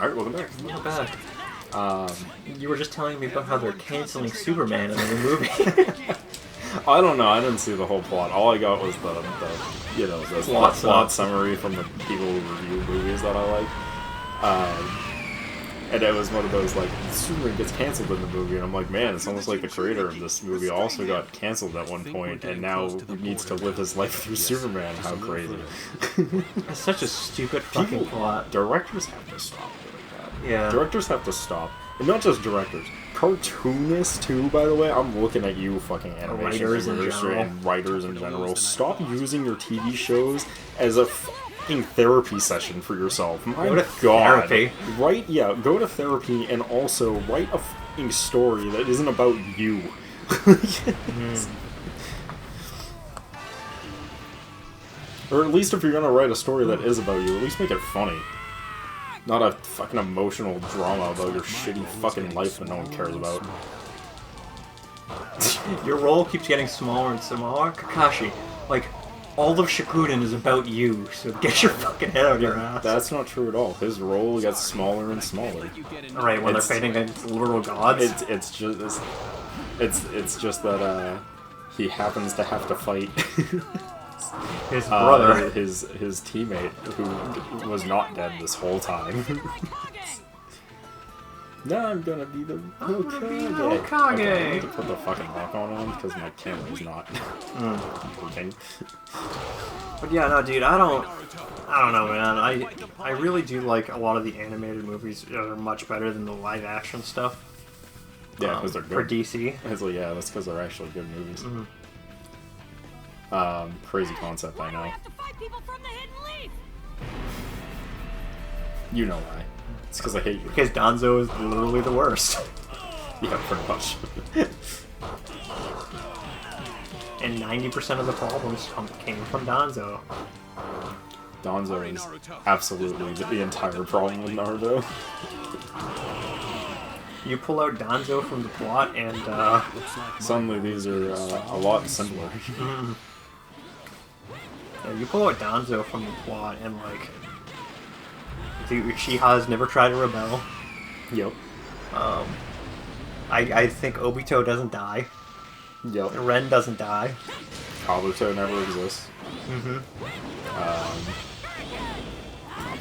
Alright, welcome back. Welcome back. You were just telling me about how they're canceling Superman in the new movie. I don't know, I didn't see the whole plot. All I got was the you know, the plot summary from the people who review movies that I like. And it was one of those, like, Superman gets cancelled in the movie, and I'm like, man, it's almost like the creator of this movie also got cancelled at one point, and now needs to live his life through Superman. How crazy. It's such a stupid fucking plot. Directors have to stop doing that. Yeah. Directors have to stop. And not just directors. Cartoonists, too, by the way. I'm looking at you, fucking animation and writers in general. Stop using your TV shows as a therapy session for yourself. My go to God. Therapy. Go to therapy and also write a fucking story that isn't about you. Or at least if you're gonna write a story that is about you, at least make it funny. Not a fucking emotional drama about your shitty fucking life that no one cares about. Your role keeps getting smaller and smaller. Kakashi, like, all of Shippuden is about you, so get your fucking head out of your ass. That's not true at all. His role gets smaller and smaller. Alright, when they're fighting against literal gods? It's just that he happens to have to fight his brother. His teammate, who was not dead this whole time. Now I'm gonna be the Raikage. Okay, I need to put the fucking lock on because my camera's not working. But yeah, no, dude, I don't know, man. I really do like a lot of the animated movies that are much better than the live action stuff. Yeah, because they're good. For DC. Like, yeah, that's because they're actually good movies. Crazy concept, I know. You know why. It's because I hate you. Because Danzo is literally the worst. Yeah, pretty much. And 90% of the problems came from Danzo. Danzo is absolutely the entire problem with Naruto. You pull out Danzo from the plot and, suddenly these are a lot simpler. Yeah, you pull out Danzo from the plot and, like, the Uchihas never try to rebel. Yep. I think Obito doesn't die. Yep. Ren doesn't die. Kabuto never exists. I'm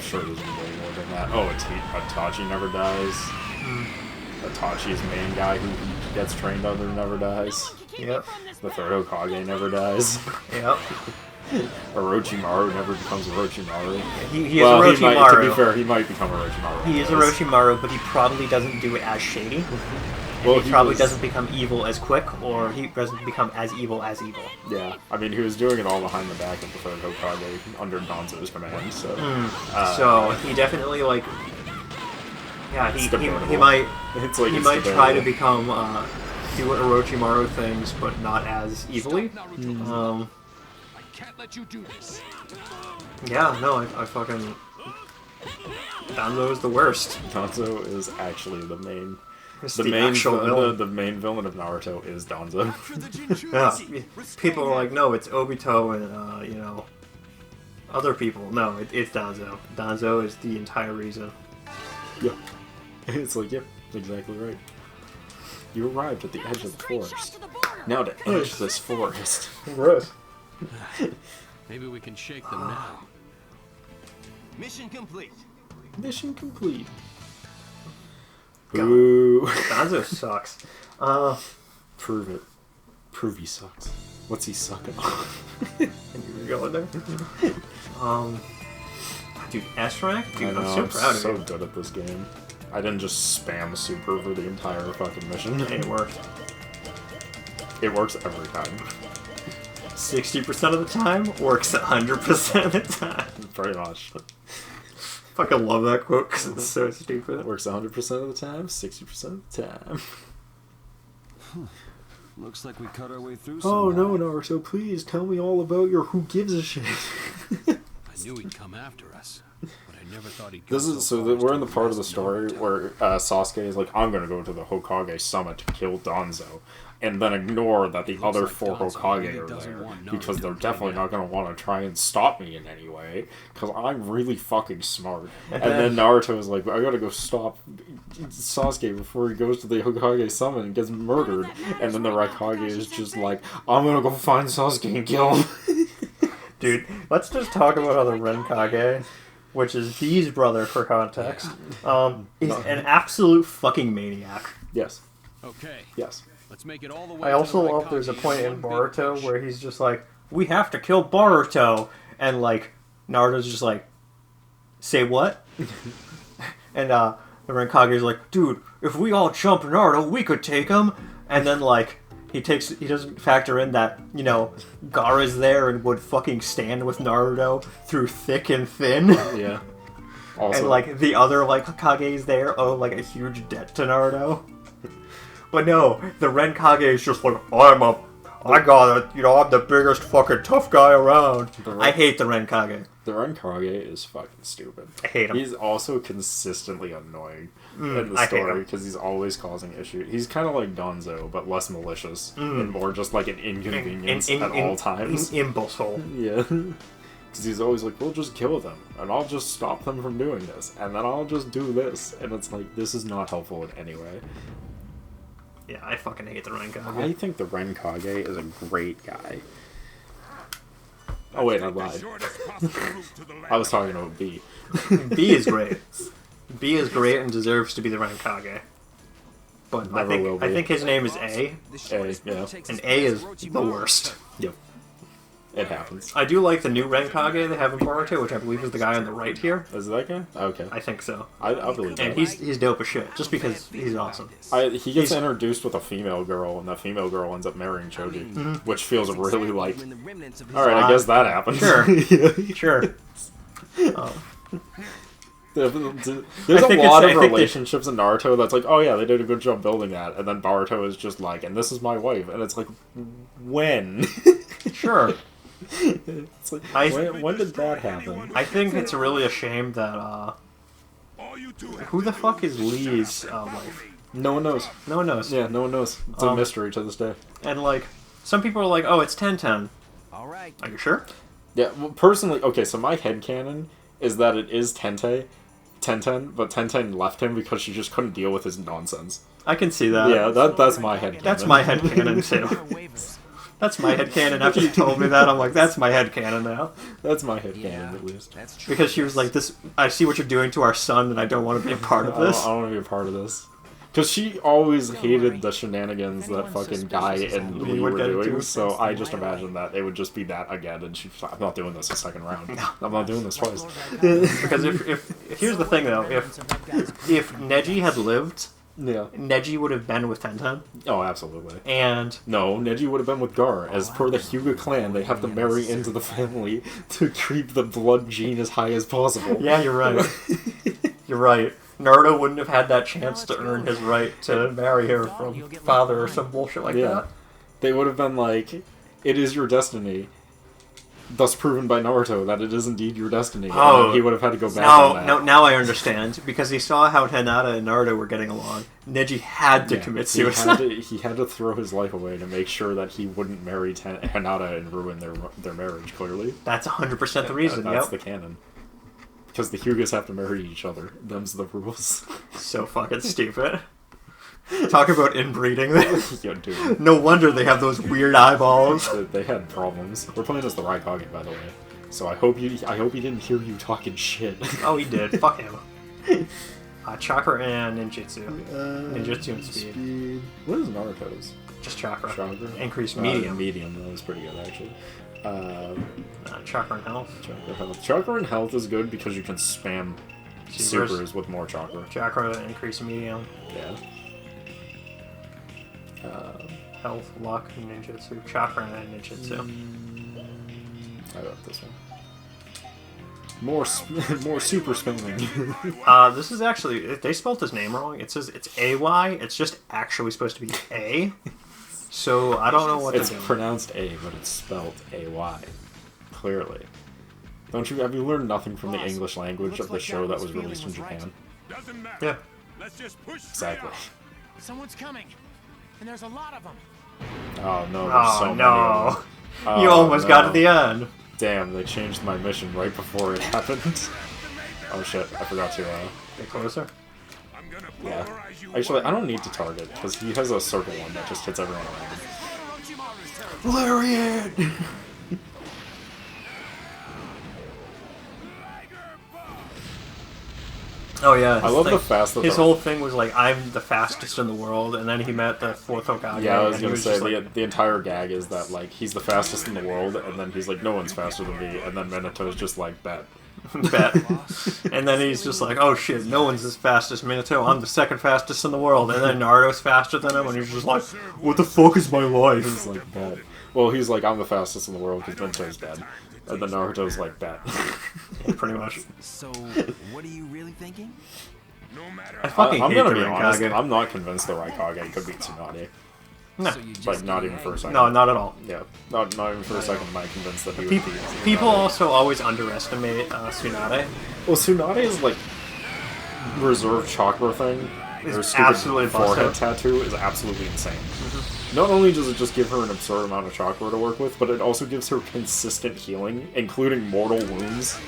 sure there's way more than that. Oh, Itachi never dies. Itachi's main guy who gets trained under never dies. Yep. The third Hokage never dies. Yep. Orochimaru never becomes Orochimaru. He is Orochimaru. To be fair, he might become Orochimaru. He is Orochimaru, but he probably doesn't do it as shady. Well, he probably doesn't become evil as quick, or he doesn't become as evil as evil. Yeah, I mean, he was doing it all behind the back of the third Hokage under Danzo's command, so... So, he definitely, like... Yeah, he might try to become, do Orochimaru things, but not as evilly. I can't let you do this. Yeah, no, I fucking... Danzo is the worst. Danzo is actually the main... The main villain of Naruto is Danzo. Yeah, people are like, no, it's Obito and, you know, other people. No, it's Danzo. Danzo is the entire reason. Yeah. It's like, yep, exactly right. You arrived at the edge of the forest. Now to edge this forest. Right. Maybe we can shake them now. Mission complete. Mission complete. Ooh. Danzo sucks. Prove it. Prove he sucks. What's he sucking on? Can you go in there? Dude, S rank? Dude, I'm so proud of you. So good at this game. I didn't just spam super for the entire fucking mission. It worked. It works every time. 60% of the time, works 100% of the time. Pretty much. Fucking love that quote because it's so stupid. It works 100% of the time, 60% of the time. Looks like we cut our way through. Oh no, Naruto, please tell me all about your who gives a shit. I knew he'd come after us, but I never thought he'd go we're in the part of the story where Sasuke is like, I'm gonna go to the Hokage summit to kill Danzo. and then ignore that the other 4 Hokage are there, because they're definitely not going to want to try and stop me in any way, because I'm really fucking smart. And then Naruto is like, I gotta go stop Sasuke before he goes to the Hokage summon and gets murdered. And then the Raikage is just like, I'm gonna go find Sasuke and kill him. Dude, let's just talk about how the Raikage, which is V's brother for context, is an absolute fucking maniac. Yes. Okay. Yes. Let's make it all the way. I also love there's a point in Boruto where he's just like, we have to kill Boruto, and like Naruto's just like, say what? And the Raikage's like, dude, if we all jump Naruto, we could take him. And then like he doesn't factor in that, you know, Gaara's there and would fucking stand with Naruto through thick and thin. Yeah. Also, and like the other like Hokage's there owe like a huge debt to Naruto. But no, the Raikage is just like, I'm the biggest fucking tough guy around. I hate the Raikage. The Raikage is fucking stupid. I hate him. He's also consistently annoying in the story because he's always causing issues. He's kind of like Danzo, but less malicious and more just like an inconvenience at all times. Imbecile. Yeah. Because he's always like, we'll just kill them, and I'll just stop them from doing this, and then I'll just do this. And it's like, this is not helpful in any way. Yeah, I fucking hate the Raikage. I think the Raikage is a great guy. Oh wait, I lied. I was talking about B. B is great. B is great and deserves to be the Raikage. But I think his name is A. A, yeah. And A is the worst. Yep. It happens. I do like the new Raikage they have in Boruto, which I believe is the guy on the right here. Is that guy? Okay. I think so. I believe that. And he's dope as shit, just because he's awesome. He gets introduced with a female girl, and that female girl ends up marrying Choji, which feels really like... Alright, I guess that happened. Sure. Sure. There's a lot of relationships in Naruto that's like, oh yeah, they did a good job building that, and then Boruto is just like, and this is my wife, and it's like, when? Sure. It's like, when did that happen? I think it's really a shame that, who the fuck is Lee's wife? No one knows. No one knows. Yeah, no one knows. It's a mystery to this day. And like, some people are like, oh, it's 10-10. Alright. Are you sure? Yeah, well, personally, okay, so my headcanon is that it is 10-10, but 10-10 left him because she just couldn't deal with his nonsense. I can see that. Yeah, that's my headcanon. That's my headcanon, too. That's my headcanon. After you told me that, I'm like, that's my headcanon now. That's my headcanon, at least. That's true. Because she was like, "This, I see what you're doing to our son, and I don't want to be a part of this." I don't want to be a part of this. Because she always hated the shenanigans that fucking Guy and Lee were doing, so I just imagined that it would just be that again, and she's like, I'm not doing this a second round. I'm not doing this twice. Because if here's the thing, though, if Neji had lived... Yeah. Neji would have been with Tenten. Oh, absolutely. And... No, Neji would have been with Gar. As per the Hyuga clan, they have to marry into the family to keep the blood gene as high as possible. Yeah, you're right. You're right. Naruto wouldn't have had that chance to earn his right to marry her from father or some bullshit like that. They would have been like, it is your destiny. Thus proven by Naruto that it is indeed your destiny. Oh, and he would have had to go back on that. No, now I understand. Because he saw how Hinata and Naruto were getting along. Neji had to commit suicide. He had to throw his life away to make sure that he wouldn't marry Hinata and ruin their marriage, clearly. That's 100% the reason, That's the canon. Because the Hyugas have to marry each other. Them's the rules. So fucking stupid. Talk about inbreeding. Yo, dude. No wonder they have those weird eyeballs. They had problems. We're playing as the Raikage, by the way. So I hope he didn't hear you talking shit. Oh, he did. Fuck him. Chakra and ninjutsu. Ninjutsu and speed. What is Naruto's? Just chakra. Chakra? Increased medium. Medium, that was pretty good, actually. Chakra and health. Chakra and health is good because you can spam supers with more chakra. Chakra, increased medium. Yeah. Health, luck, ninjutsu. Chakra and ninjutsu. I got this one. More super spamming. This is actually, they spelled his name wrong. It says it's AY. It's just actually supposed to be A. So I don't know what it's pronounced A, but it's spelled AY. Clearly. Have you learned nothing from the English language of the show that was released in Japan? Yeah. Let's just push Exactly. Someone's coming, and there's a lot of them. Oh no, there's so many no. of them. Oh, You almost got to no. the end. Damn, they changed my mission right before it happened. Oh shit, I forgot to, Get closer. yeah. Actually, I don't need to target, because he has a circle one that just hits everyone around. Lariat! Oh yeah, I love the fast that his the- whole thing was like, I'm the fastest in the world, and then he met the fourth Hokage. Yeah, I was and he gonna say, just like, the entire gag is that, like, he's the fastest in the world, and then he's like, no one's faster than me, and then Minato's just like, bet. bet. And then he's just like, oh shit, no one's as fast as Minato, I'm the second fastest in the world. And then Naruto's faster than him, and he's just like, what the fuck is my life? He's like, bet. Well, he's like, I'm the fastest in the world because Minato's dead. And then Naruto's like, bet. Pretty much. So, what are you really thinking? I fucking I'm hate gonna the be honest, Raikage. I'm not convinced the Raikage could beat Tsunade. No. So you just Like, not even for a second. No, not at all. Yeah, not even for a second am I convinced that he would People, beat Tsunade. people also always underestimate Tsunade. Well, Tsunade's, like, reserve chakra thing, Is her stupid absolutely forehead busted. tattoo is absolutely insane. Not only does it just give her an absurd amount of chakra to work with, but it also gives her consistent healing, including mortal wounds,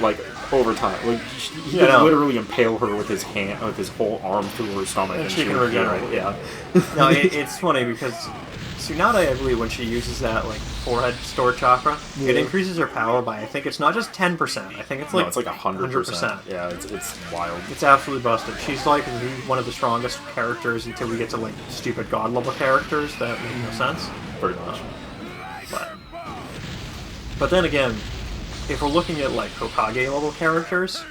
like, over time. Like, he could literally impale her with his hand, with his whole arm through her stomach, And she can would heal. regenerate. Yeah. No, it's funny because Tsunade, I believe, when she uses that like forehead stored chakra, it increases her power by, I think it's not just 10%. I think it's like No, it's like 100%. Yeah, it's wild. It's absolutely busted. She's like one of the strongest characters until we get to like stupid god level characters that make no sense. Pretty much. But then again, if we're looking at like Hokage level characters,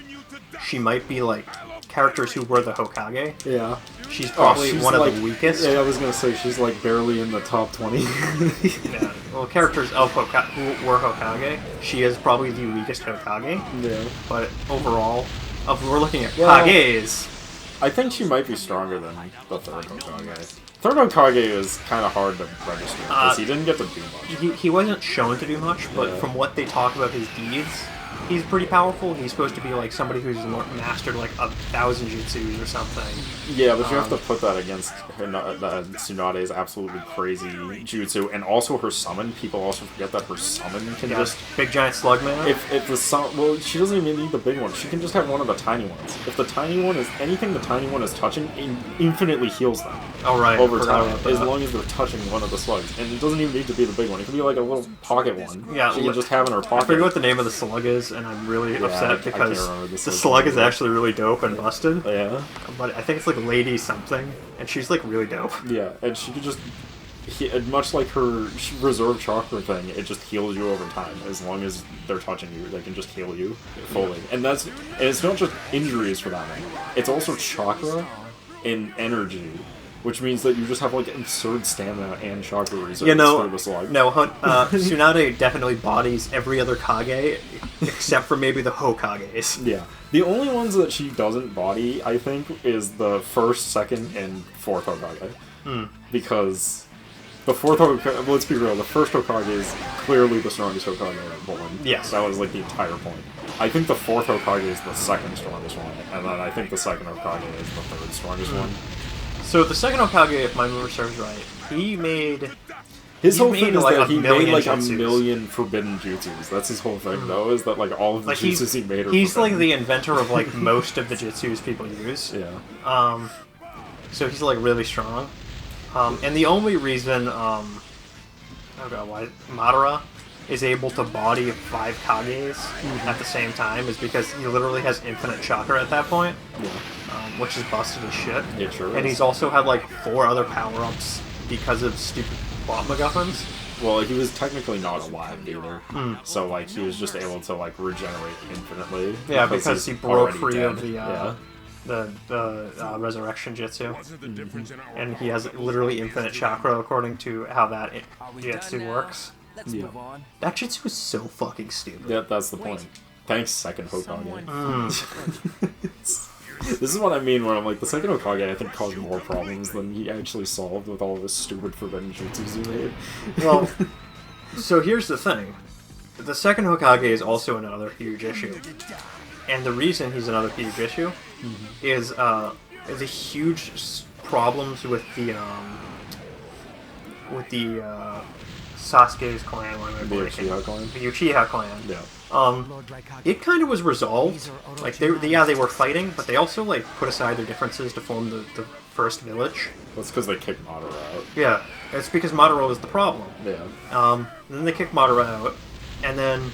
she might be like characters who were the Hokage. Yeah. She's probably she's one like, of the weakest. Yeah, I was gonna say she's like barely in the top 20. Yeah. Well, characters of who were Hokage, she is probably the weakest Hokage. Yeah. But overall, if we're looking at Well, Kages, I think she might be stronger than the third Hokage. Third Hokage is kind of hard to register because he didn't get to do much. he wasn't shown to do much, but Yeah. from what they talk about his deeds, he's pretty powerful. He's supposed to be like somebody who's mastered like 1,000 jutsus or something. Yeah, but you have to put that against Tsunade's absolutely crazy jutsu, and also her summon. People also forget that her summon can just... Big giant slug man. If the summon... Well, she doesn't even need the big one. She can just have one of the tiny ones. If the tiny one is... Anything the tiny one is touching, infinitely heals them. Oh, right. Over Forgot time, about that. as long as they're touching one of the slugs. And it doesn't even need to be the big one. It can be like a little pocket one. Yeah, she can just have in her I pocket. forget what the name of the slug is, and I'm really I upset can't because remember the the slug's slug name is either. actually really dope and busted. Yeah. But I think it's like Lady something, and she's like really dope. Yeah, and she could just... much like her reserve chakra thing, it just heals you over time. As long as they're touching you, they can just heal you fully. And it's not just injuries for that one. It's also chakra and energy, which means that you just have like absurd stamina and chakra reserves through the slug. Tsunade definitely bodies every other Kage except for maybe the Hokages. Yeah. The only ones that she doesn't body, I think, is the first, second, and fourth Hokage. Because the fourth Hokage, let's be real, the first Hokage is clearly the strongest Hokage ever born. Yes. That was like the entire point. I think the fourth Hokage is the second strongest one, and then I think the second Hokage is the third strongest one. So the second Hokage, if my memory serves right, he made... His He whole made, thing is like, that a he made million like a jutsus. million forbidden jutsus. That's his whole thing, though, is that like all of the Like jutsus he made are he's like forbidden. the inventor of like most of the jutsus people use. Yeah. So he's like really strong. And the only reason Madara is able to body 5 Kages at the same time is because he literally has infinite chakra at that point, Yeah. which is busted as shit. It sure And is. he's also had like 4 other power-ups because of stupid plot MacGuffins. Well, he was technically not alive either, so like he was just able to like regenerate infinitely. Yeah, because he's he broke already free dead. of the resurrection jutsu, and he has literally infinite chakra according to how that jutsu works. Let's move on. That jutsu is so fucking stupid. Yeah, that's the point. Thanks, second Hokage. This is what I mean when I'm like, the second Hokage I think caused more problems than he actually solved with all of his stupid forbidden jutsus he made. Well, so here's the thing. The second Hokage is also another huge issue. And the reason he's another huge issue is the huge problems with the Sasuke's clan. The Uchiha clan? The Uchiha clan. Yeah. It kind of was resolved. Like, they were fighting, but they also, like, put aside their differences to form the first village. That's because they kicked Madara out. Yeah, it's because Madara was the problem. Yeah. Then they kicked Madara out, and then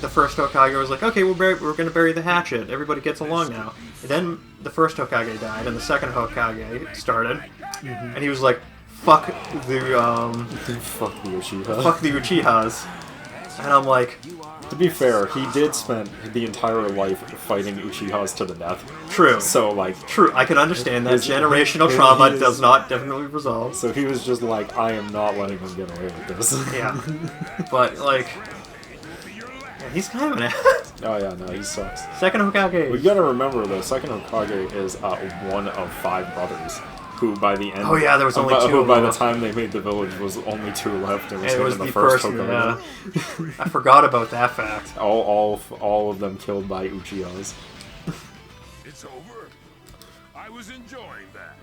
the first Hokage was like, okay, we're going to bury the hatchet. Everybody gets along now. And then the first Hokage died, and the second Hokage started, and he was like, fuck the Uchiha. fuck the Uchihas. And I'm like, To be fair, he did spend the entire life fighting Uchihas to the death. true. So, like... True, I can understand that. Generational trauma does not definitely resolve. So he was just like, I am not letting them get away with this. Yeah. But, like... Yeah, he's kind of an ass. Oh yeah, no, he sucks. Second Hokage. We gotta remember, though, second Hokage is one of 5 brothers. Who by the end... Oh yeah, there was only 2 Who of by them. the time they made the village was only 2 left. And it was him and the first one, Hokage. yeah. I forgot about that fact. All of them killed by Uchihas. It's over. I was enjoying that.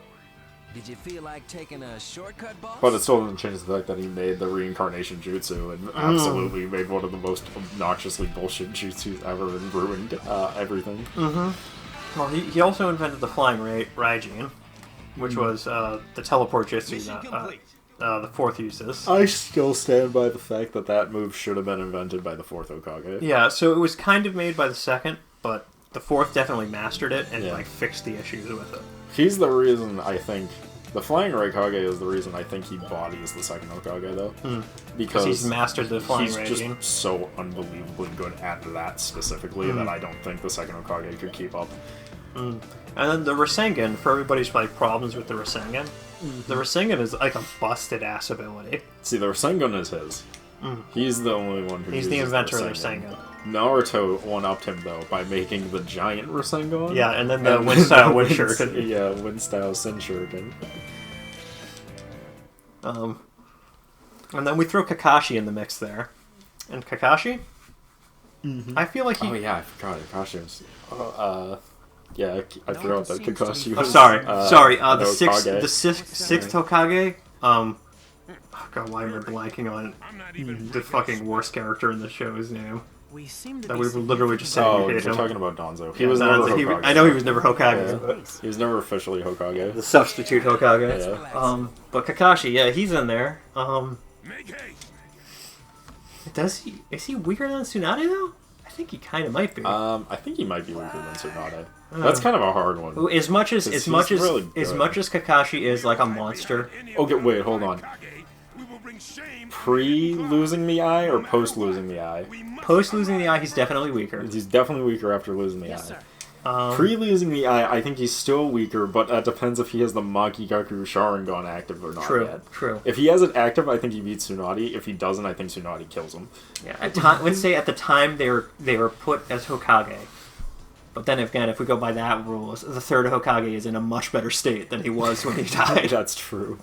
Did you feel like taking a shortcut, boss? But it still doesn't change the fact that he made the reincarnation jutsu and absolutely made one of the most obnoxiously bullshit jutsus ever and ruined everything. Well, he also invented the flying Raijin, which was the teleport jutsu, the 4th uses. I still stand by the fact that that move should have been invented by the 4th Hokage. Yeah, so it was kind of made by the 2nd, but the 4th definitely mastered it and like fixed the issues with it. He's the reason I think... The Flying Raikage is the reason I think he bodies the 2nd Hokage, though. Because he's mastered the flying he's Raijin. just so unbelievably good at that specifically that I don't think the 2nd Hokage could keep up. And then the Rasengan, for everybody's like problems with the Rasengan, the Rasengan is like a busted ass ability. See, the Rasengan is his. He's the only one who He's the uses inventor of the Rasengan. Naruto one-upped him, though, by making the giant Rasengan. Yeah, and then the Wind-style Wind Shuriken. Yeah, Wind-style Sin Shuriken. And then we throw Kakashi in the mix there. And Kakashi? I feel like he... Oh yeah, I forgot. Kakashi was... yeah, I forgot that Kakashi was... Sorry, the Hokage. sixth Hokage, oh god, why am I blanking on the fucking worst character in the show's name? That we were literally just saying Oh, we we're hate him. talking about Donzo. He was never Hokage. I know he was never Hokage, Yeah. but He was never officially Hokage. the substitute Hokage. Yeah. But Kakashi, yeah, he's in there. Make haste. Is he weaker than Tsunade though? I think he kind of might be. I think he might be weaker than Tsunade. That's kind of a hard one. As much as he's much as really good. as much as Kakashi is like a monster. Okay, wait, hold on. We will bring shame. Pre-losing the eye or post-losing the eye? Post losing the eye, he's definitely weaker. He's definitely weaker after losing the eye. Pre-losing the eye, I think he's still weaker, but that depends if he has the Makigaku Sharingan active or not yet. True. If he has it active, I think he beats Tsunade. If he doesn't, I think Tsunade kills him. Yeah. Let's say at the time they were put as Hokage. But then again, if we go by that rules, the 3rd Hokage is in a much better state than he was when he died. That's true.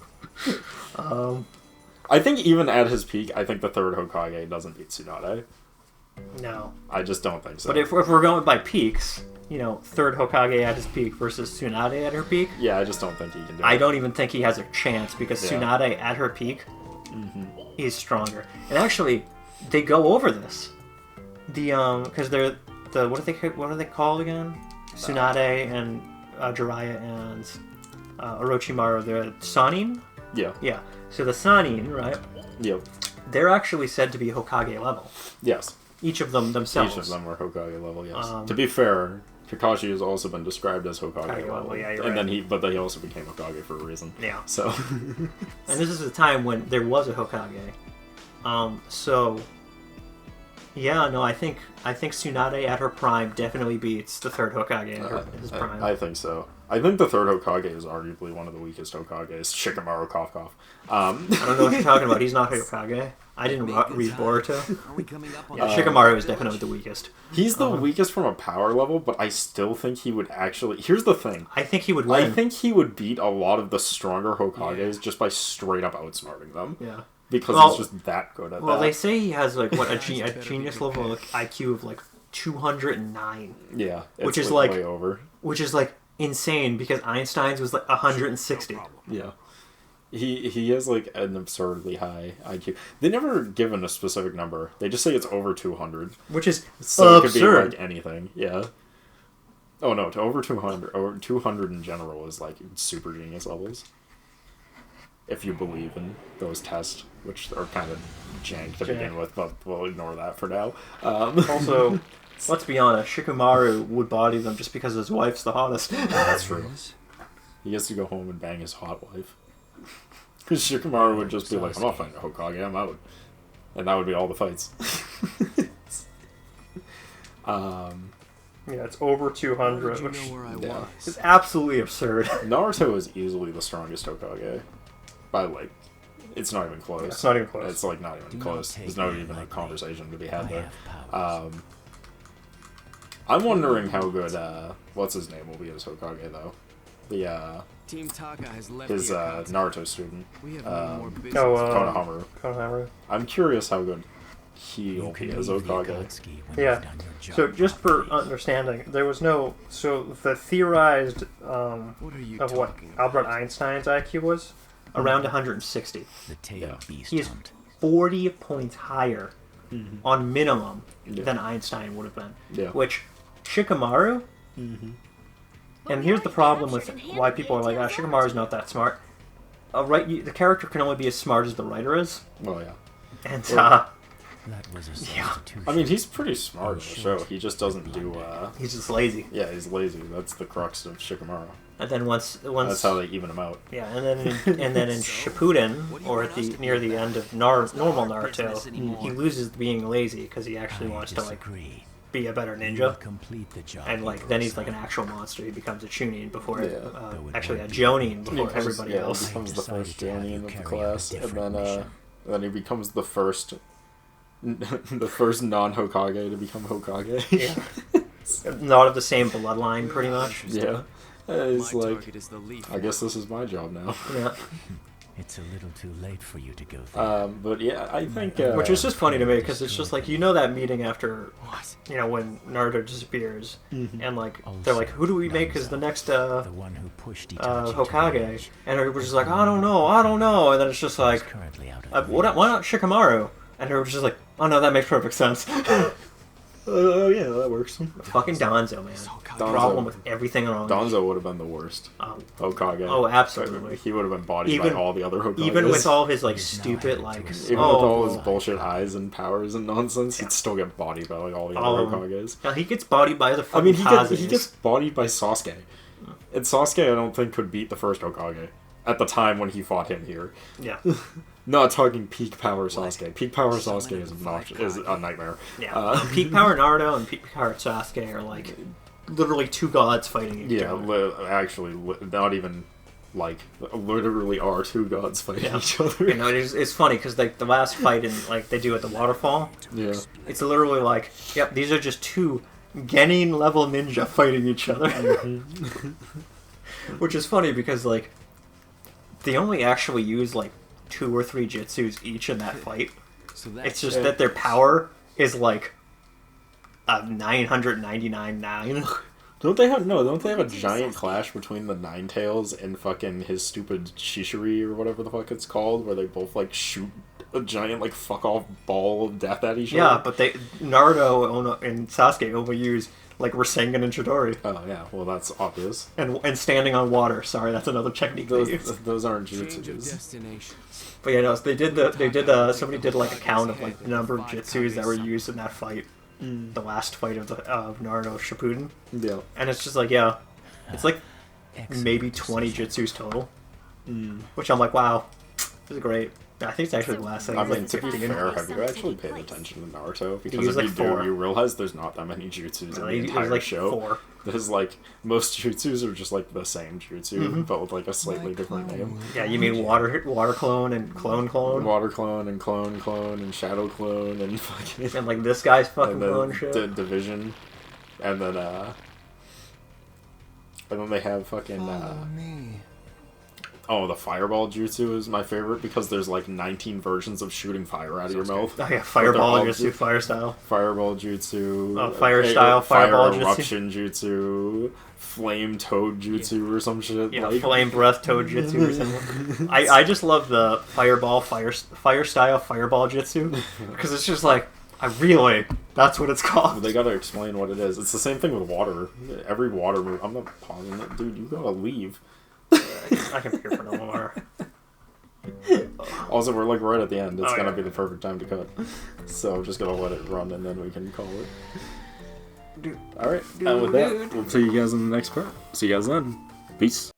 I think even at his peak, I think the 3rd Hokage doesn't beat Tsunade. No. I just don't think so. But if we're going by peaks, 3rd Hokage at his peak versus Tsunade at her peak, yeah, I just don't think he can do it. I don't even think he has a chance because Tsunade at her peak is stronger. And actually, they go over this. Because they're what are they called again? Tsunade and Jiraiya and Orochimaru. They're Sannin. Yeah. Yeah. So the Sannin, right? Yep. They're actually said to be Hokage level. Yes. Each of them themselves. Each of them were Hokage level, yes. To be fair, Kakashi has also been described as Hokage level. Yeah, you're and right. then he also became Hokage for a reason. Yeah. So And this is a time when there was a Hokage. So yeah, no, I think Tsunade at her prime definitely beats the 3rd Hokage at his prime. I think so. I think the 3rd Hokage is arguably one of the weakest Hokages. Shikamaru cough cough. I don't know what you're talking about. He's not Hokage. I didn't read Boruto. Are we coming up on Yeah, Shikamaru is definitely the weakest. He's the weakest from a power level, but I still think he would actually... Here's the thing. I think he would win. I think he would beat a lot of the stronger Hokages just by straight up outsmarting them. Yeah. Because he's just that good at that. Well, they say he has like a genius level IQ of like 209. Yeah, it's which is like like way over. Which is like insane because Einstein's was like 160. Yeah. He has like an absurdly high IQ. They never given a specific number. They just say it's over 200, which is so absurd. it could be like anything. Yeah. Oh no, to over 200 or 200 in general is like super genius levels. If you believe in those tests, which are kind of jank to begin with, but we'll ignore that for now. Also, let's be honest, Shikamaru would body them just because his wife's the hottest. That's true. He gets to go home and bang his hot wife. Because Shikamaru would just be like, I'm not fighting Hokage, I'm out. And that would be all the fights. Yeah, it's over 200, You which know where I yeah. was. is absolutely absurd. Naruto is easily the strongest Hokage. By like, it's not even close. It's not even close. It's like not even close. There's not even a conversation to be had there. I'm wondering how good what's his name will be as Hokage though. The Team Taka has left his the account. Naruto student. We have no more business. Konohamaru. Konohamaru. I'm curious how good he'll be as Hokage. Yeah. So just for understanding, there was no... So the theorized What are you of what talking Albert about? Einstein's IQ was around 160. The tail Yeah. beast He's hunt. 40 points higher on minimum Yeah. than Einstein would have been. Yeah. Which Shikamaru... And here's the problem with why people are like, Shikamaru's not that smart. The character can only be as smart as the writer is. Well, yeah. And, That was a Yeah. substitution. I mean, he's pretty smart in the show. He just doesn't do. he's just lazy. Yeah, he's lazy. That's the crux of Shikamaru. And then once That's how they even him out. yeah, and then in Shippuden, or near the end of normal Naruto, he loses being lazy because he actually wants to like disagree. be a better You will ninja, complete the job. and like then he's like an actual monster. He becomes a Chunin before, Yeah. actually a Jonin before He everybody He else. becomes the decided first to have you Jonin of the carry out a class, and different mission. then he becomes the first, the first non-Hokage to become Hokage. Yeah. Not of the same bloodline, pretty much. Yeah. He's My like, target is the leaf. I guess this is my job now. Yeah. It's a little too late for you to go there. But yeah, I think. Which is just funny to me because it's just like that meeting after What? when Naruto disappears, Mm-hmm. and like they're like, who do we make as the next the one who pushed Itachi to the Hokage? edge And everybody's just like, I don't know, and then it's just is like, currently out of the why not Shikamaru? And everybody's just like, oh no, that makes perfect sense. Oh yeah, that works. Fucking Danzo, man. Danzo. Problem with everything wrong. Donzo would have been the worst Hokage. Oh, absolutely. He would have been bodied Even- by all the other Hokages. Even with all his like stupid like, Even with all his bullshit eyes and powers and nonsense, he'd still get bodied by like all the All other of them. Hokages. Now, he gets bodied by the I fucking mean, he Kazes. gets bodied by Sasuke. And Sasuke, I don't think, could beat the first Hokage at the time when he fought him here. Yeah. Not talking peak power Sasuke. Peak power Sasuke is a nightmare. Yeah. Peak power Naruto and peak power Sasuke are like literally two gods fighting each Yeah, other. not even like literally are two gods fighting each other. You know, it's funny because like the last fight they do at the waterfall, Yeah. it's literally like, yep, these are just two Genin level ninja fighting each other. Which is funny because like they only actually use like 2 or 3 jutsus each in that fight. So that's It's just that their power is like a 999. Don't they have a giant clash between the Nine Tails and fucking his stupid Shishiri or whatever the fuck it's called, where they both like shoot a giant like fuck off ball of death at each other? Yeah, but Naruto and Sasuke only use like Rasengan and Chidori. Oh yeah, well that's obvious. And standing on water. Sorry, that's another technique they use. Those aren't change of jutsus. destination. But yeah, no, somebody did like a count of like the number of jutsus that were used in that fight. The last fight of Naruto Shippuden. Yeah. And it's just like, yeah, it's like maybe 20 jutsus total. Which I'm like, wow, this is great. I think it's actually the last thing. I It's mean, like to be 15. fair, have you actually paid attention to Naruto? Because use, if like, you 4. do, you realize there's not that many jutsus in the There's entire like show. 4. There's like most jutsus are just like the same jutsu, but with like a slightly different name. Yeah, you mean water clone and clone? Water clone and clone and shadow clone and fucking And like this guy's fucking and then clone shit. division, and then they have fucking Oh, the fireball jutsu is my favorite because there's like 19 versions of shooting fire out of your mouth. Oh yeah, fireball all jutsu, fire style. Fireball jutsu. Fire style, fireball fire jutsu. eruption jutsu. Flame toad jutsu or some shit. Yeah, like, flame breath toad jutsu or something. I just love the fire style fireball jutsu because it's just like that's what it's called. They gotta explain what it is. It's the same thing with water. Every water move. I'm not pausing it, dude. You gotta leave. I can hear for no more. Also, we're like right at the end. It's gonna be the perfect time to cut. So I'm just gonna let it run and then we can call it. Alright, and with that, we'll see you guys in the next part. See you guys then. Peace.